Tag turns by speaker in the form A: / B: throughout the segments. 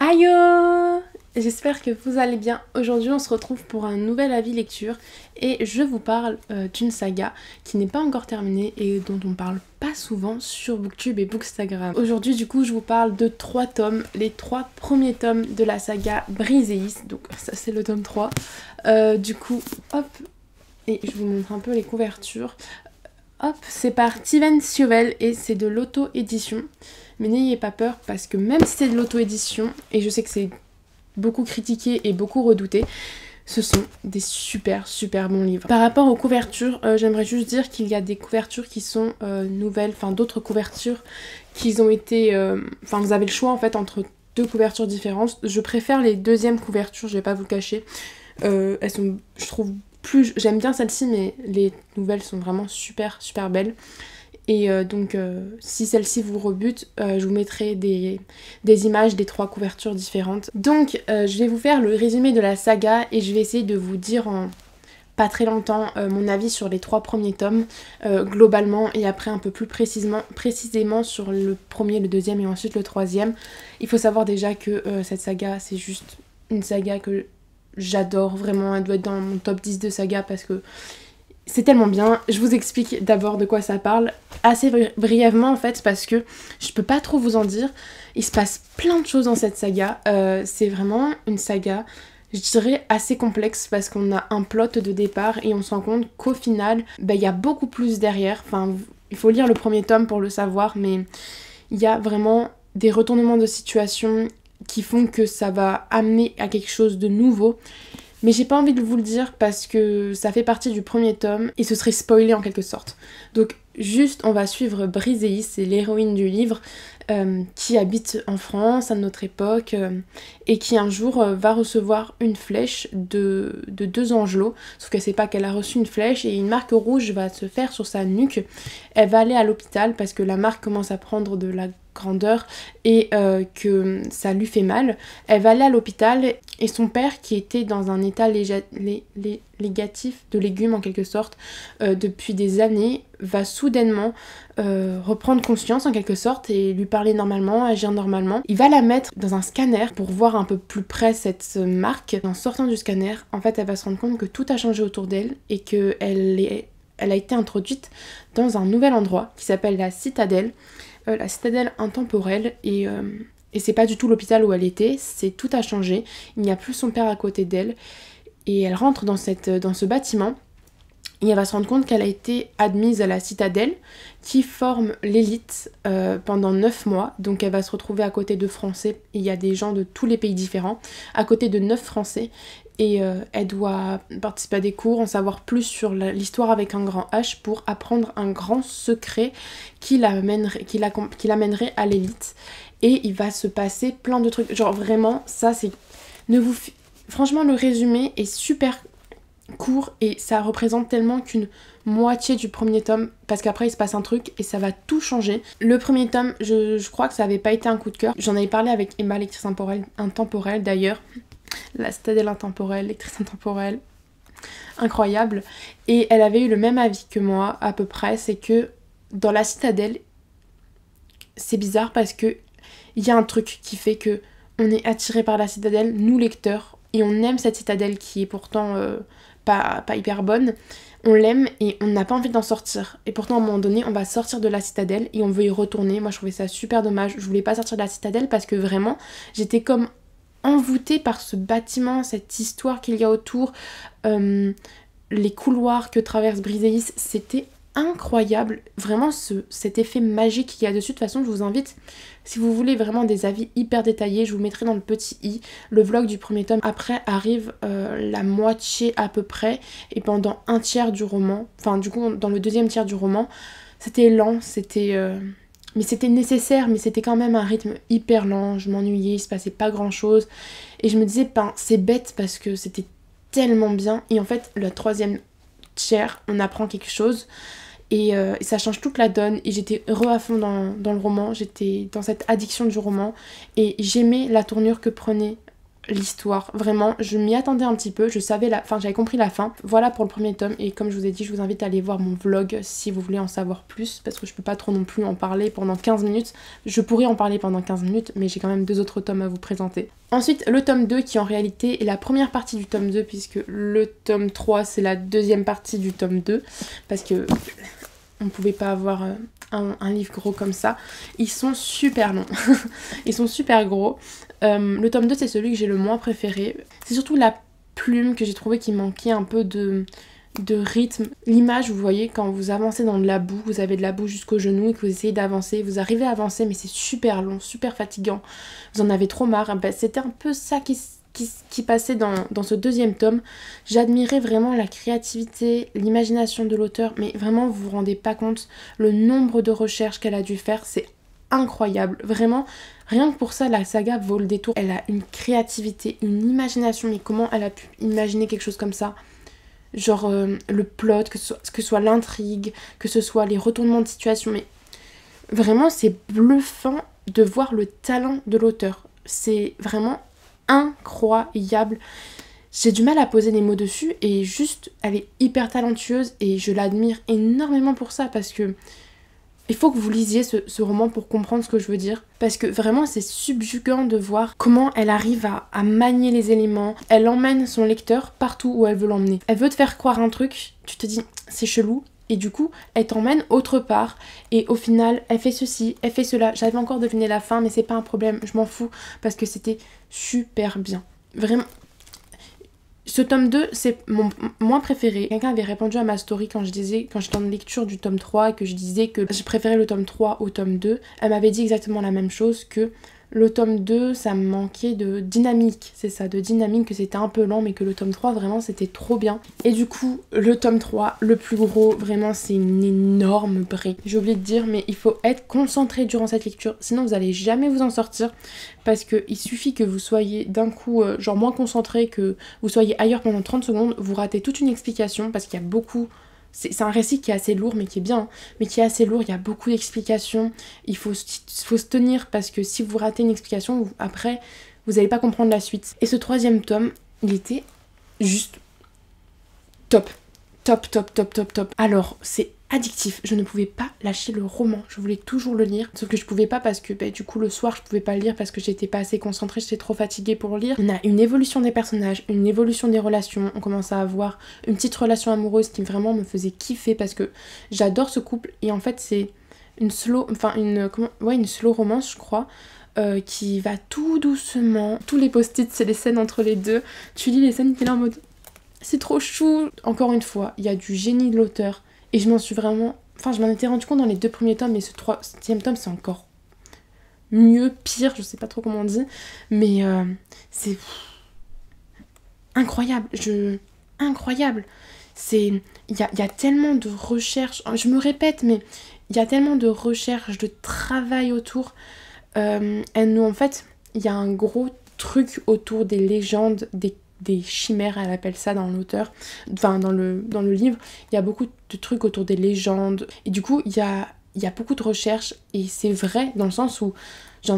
A: Ayo! J'espère que vous allez bien. Aujourd'hui on se retrouve pour un nouvel avis lecture et je vous parle d'une saga qui n'est pas encore terminée et dont on parle pas souvent sur Booktube et Bookstagram. Aujourd'hui du coup je vous parle de 3 tomes, les 3 premiers tomes de la saga Briseis, donc ça c'est le tome 3. Du coup hop, et je vous montre un peu les couvertures. Hop, c'est par Steven Sewell et c'est de l'auto-édition. Mais n'ayez pas peur parce que même si c'est de l'auto-édition, et je sais que c'est beaucoup critiqué et beaucoup redouté, ce sont des super bons livres. Par rapport aux couvertures, j'aimerais juste dire qu'il y a des couvertures qui sont nouvelles, enfin d'autres couvertures qui ont été... Enfin vous avez le choix en fait entre 2 couvertures différentes. Je préfère les deuxièmes couvertures, je vais pas vous le cacher. Elles sont, je trouve, plus... J'aime bien celle-ci mais les nouvelles sont vraiment super belles. Et donc si celle-ci vous rebute, je vous mettrai des images des 3 couvertures différentes. Donc je vais vous faire le résumé de la saga et je vais essayer de vous dire en pas très longtemps mon avis sur les 3 premiers tomes globalement, et après un peu plus précisément sur le premier, le deuxième et ensuite le troisième. Il faut savoir déjà que cette saga c'est juste une saga que j'adore vraiment, elle doit être dans mon top 10 de saga parce que c'est tellement bien. Je vous explique d'abord de quoi ça parle, assez brièvement en fait, parce que je peux pas trop vous en dire. Il se passe plein de choses dans cette saga. C'est vraiment une saga, je dirais, assez complexe parce qu'on a un plot de départ et on se rend compte qu'au final, il y a beaucoup plus derrière. Enfin, il faut lire le premier tome pour le savoir, mais il y a vraiment des retournements de situation qui font que ça va amener à quelque chose de nouveau. Mais j'ai pas envie de vous le dire parce que ça fait partie du premier tome et ce serait spoilé en quelque sorte. Donc juste on va suivre Briseis, c'est l'héroïne du livre, qui habite en France à notre époque et qui un jour va recevoir une flèche de 2 angelots. Sauf qu'elle sait pas qu'elle a reçu une flèche et une marque rouge va se faire sur sa nuque. Elle va aller à l'hôpital parce que la marque commence à prendre de la grandeur et que ça lui fait mal. Elle va aller à l'hôpital et son père, qui était dans un état négatif de légumes en quelque sorte depuis des années, va soudainement reprendre conscience en quelque sorte et lui parler normalement, agir normalement. Il va la mettre dans un scanner pour voir un peu plus près cette marque. En sortant du scanner, en fait elle va se rendre compte que tout a changé autour d'elle et qu'elle a été introduite dans un nouvel endroit qui s'appelle la citadelle intemporelle, et c'est pas du tout l'hôpital où elle était, tout a changé, il n'y a plus son père à côté d'elle, et elle rentre dans ce bâtiment, et elle va se rendre compte qu'elle a été admise à la citadelle, qui forme l'élite pendant 9 mois, donc elle va se retrouver à côté de Français, il y a des gens de tous les pays différents, à côté de 9 Français, et elle doit participer à des cours, en savoir plus sur l'histoire avec un grand H pour apprendre un grand secret qui l'amènerait à l'élite. Et il va se passer plein de trucs. Genre vraiment, ça c'est... Franchement, le résumé est super court et ça représente tellement qu'une moitié du premier tome, parce qu'après il se passe un truc et ça va tout changer. Le premier tome, je crois que ça avait pas été un coup de cœur. J'en avais parlé avec Emma, lectrice intemporelle d'ailleurs. La citadelle intemporelle, lectrice intemporelle, incroyable. Et elle avait eu le même avis que moi à peu près, c'est que dans la citadelle, c'est bizarre parce que il y a un truc qui fait que on est attiré par la citadelle, nous lecteurs, et on aime cette citadelle qui est pourtant pas hyper bonne. On l'aime et on n'a pas envie d'en sortir. Et pourtant à un moment donné on va sortir de la citadelle et on veut y retourner. Moi je trouvais ça super dommage, je voulais pas sortir de la citadelle parce que vraiment j'étais comme envoûtée par ce bâtiment, cette histoire qu'il y a autour, les couloirs que traverse Briseis, c'était incroyable, vraiment cet effet magique qu'il y a dessus. De toute façon je vous invite, si vous voulez vraiment des avis hyper détaillés, je vous mettrai dans le petit i le vlog du premier tome. Après arrive la moitié à peu près, et pendant un tiers du roman, enfin du coup dans le deuxième tiers du roman, c'était lent, mais c'était nécessaire, mais c'était quand même un rythme hyper lent, je m'ennuyais, il se passait pas grand chose, et je me disais, c'est bête parce que c'était tellement bien, et en fait, le troisième tiers, on apprend quelque chose, et ça change toute la donne, et j'étais à fond dans le roman, j'étais dans cette addiction du roman, et j'aimais la tournure que prenait l'histoire. Vraiment, je m'y attendais un petit peu, je savais j'avais compris la fin. Voilà pour le premier tome, et comme je vous ai dit, je vous invite à aller voir mon vlog si vous voulez en savoir plus, parce que je peux pas trop non plus en parler pendant 15 minutes. Je pourrais en parler pendant 15 minutes, mais j'ai quand même 2 autres tomes à vous présenter. Ensuite, le tome 2 qui en réalité est la première partie du tome 2, puisque le tome 3 c'est la deuxième partie du tome 2, parce que on pouvait pas avoir un livre gros comme ça. Ils sont super longs, ils sont super gros. Le tome 2 c'est celui que j'ai le moins préféré. C'est surtout la plume que j'ai trouvé qui manquait un peu de rythme. L'image, vous voyez, quand vous avancez dans de la boue, vous avez de la boue jusqu'au genou et que vous essayez d'avancer, vous arrivez à avancer mais c'est super long, super fatigant. Vous en avez trop marre. Ben, c'était un peu ça qui passait dans ce deuxième tome. J'admirais vraiment la créativité, l'imagination de l'auteur, mais vraiment vous vous rendez pas compte le nombre de recherches qu'elle a dû faire, c'est incroyable, vraiment. Rien que pour ça, la saga vaut le détour. Elle a une créativité, une imagination, mais comment elle a pu imaginer quelque chose comme ça? Genre le plot, que ce soit l'intrigue, que ce soit les retournements de situation, mais vraiment c'est bluffant de voir le talent de l'auteur. C'est vraiment incroyable. J'ai du mal à poser des mots dessus et juste elle est hyper talentueuse et je l'admire énormément pour ça, parce que il faut que vous lisiez ce roman pour comprendre ce que je veux dire, parce que vraiment c'est subjugant de voir comment elle arrive à manier les éléments. Elle emmène son lecteur partout où elle veut l'emmener. Elle veut te faire croire un truc, tu te dis c'est chelou, et du coup elle t'emmène autre part, et au final elle fait ceci, elle fait cela. J'avais encore deviné la fin mais c'est pas un problème, je m'en fous, parce que c'était super bien. Vraiment. Ce tome 2, c'est mon moins préféré. Quelqu'un avait répondu à ma story quand j'étais en lecture du tome 3 et que je disais que je préférais le tome 3 au tome 2. Elle m'avait dit exactement la même chose, que le tome 2, ça me manquait de dynamique. C'est ça, de dynamique, que c'était un peu lent, mais que le tome 3, vraiment, c'était trop bien. Et du coup, le tome 3, le plus gros, vraiment, c'est une énorme brique. J'ai oublié de dire, mais il faut être concentré durant cette lecture, sinon vous allez jamais vous en sortir. Parce qu'il suffit que vous soyez d'un coup genre moins concentré, que vous soyez ailleurs pendant 30 secondes, vous ratez toute une explication, parce qu'il y a beaucoup... C'est un récit qui est assez lourd, mais qui est bien, hein, mais qui est assez lourd, il y a beaucoup d'explications, il faut se tenir, parce que si vous ratez une explication, après, vous n'allez pas comprendre la suite. Et ce troisième tome, il était juste top. Top, top, top, top, top. Alors, c'est addictif, je ne pouvais pas lâcher le roman, je voulais toujours le lire, sauf que je pouvais pas parce que du coup le soir je pouvais pas le lire parce que j'étais pas assez concentrée, j'étais trop fatiguée pour lire. On a une évolution des personnages, une évolution des relations, on commence à avoir une petite relation amoureuse qui vraiment me faisait kiffer, parce que j'adore ce couple, et en fait c'est une slow romance je crois, qui va tout doucement. Tous les post-it c'est les scènes entre les deux, tu lis les scènes, t'es là en mode c'est trop chou. Encore une fois, il y a du génie de l'auteur. Et je m'en suis vraiment... Enfin, je m'en étais rendu compte dans les 2 premiers tomes, mais ce 3e tome, c'est encore mieux, pire, je sais pas trop comment on dit. Mais c'est... incroyable. Incroyable. Il y a tellement de recherches. Je me répète, mais il y a tellement de recherches, de travail autour. En fait, il y a un gros truc autour des légendes, des chimères, elle appelle ça dans l'auteur, enfin dans le livre, il y a beaucoup de trucs autour des légendes, et du coup il y a beaucoup de recherches, et c'est vrai dans le sens où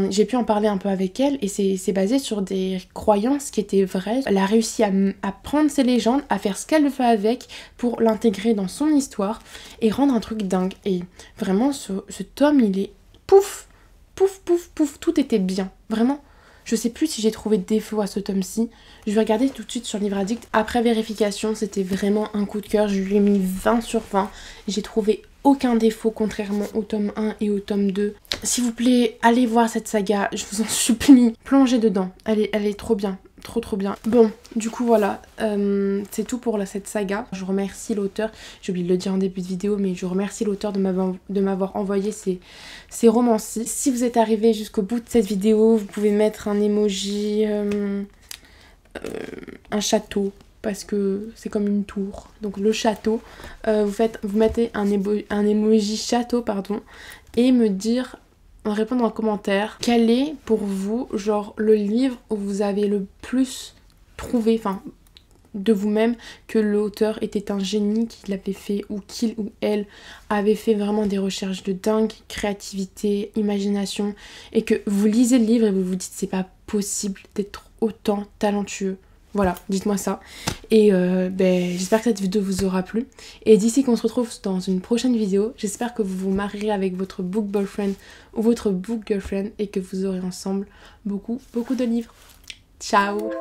A: j'ai pu en parler un peu avec elle, et c'est basé sur des croyances qui étaient vraies. Elle a réussi à prendre ces légendes, à faire ce qu'elle veut avec pour l'intégrer dans son histoire et rendre un truc dingue. Et vraiment ce tome, il est pouf, pouf, pouf, pouf, tout était bien, vraiment. Je sais plus si j'ai trouvé de défaut à ce tome-ci. Je vais regarder tout de suite sur Livre Addict. Après vérification, c'était vraiment un coup de cœur. Je lui ai mis 20 sur 20. J'ai trouvé aucun défaut, contrairement au tome 1 et au tome 2. S'il vous plaît, allez voir cette saga. Je vous en supplie. Plongez dedans. Elle est trop bien. Trop bien. Bon, du coup voilà, c'est tout pour cette saga. Je remercie l'auteur, j'ai oublié de le dire en début de vidéo, mais je remercie l'auteur de m'avoir envoyé ces romans-ci. Si vous êtes arrivé jusqu'au bout de cette vidéo, vous pouvez mettre un emoji, un château, parce que c'est comme une tour, donc le château. Vous mettez un emoji château, pardon, et me dire... répondre en commentaire quel est pour vous genre le livre où vous avez le plus trouvé, enfin de vous-même, que l'auteur était un génie, qu'il l'avait fait, ou qu'il ou elle avait fait vraiment des recherches de dingue, créativité, imagination, et que vous lisez le livre et vous vous dites c'est pas possible d'être autant talentueux? Voilà, dites-moi ça. Et j'espère que cette vidéo vous aura plu. Et d'ici qu'on se retrouve dans une prochaine vidéo, j'espère que vous vous marierez avec votre book boyfriend ou votre book girlfriend et que vous aurez ensemble beaucoup de livres. Ciao!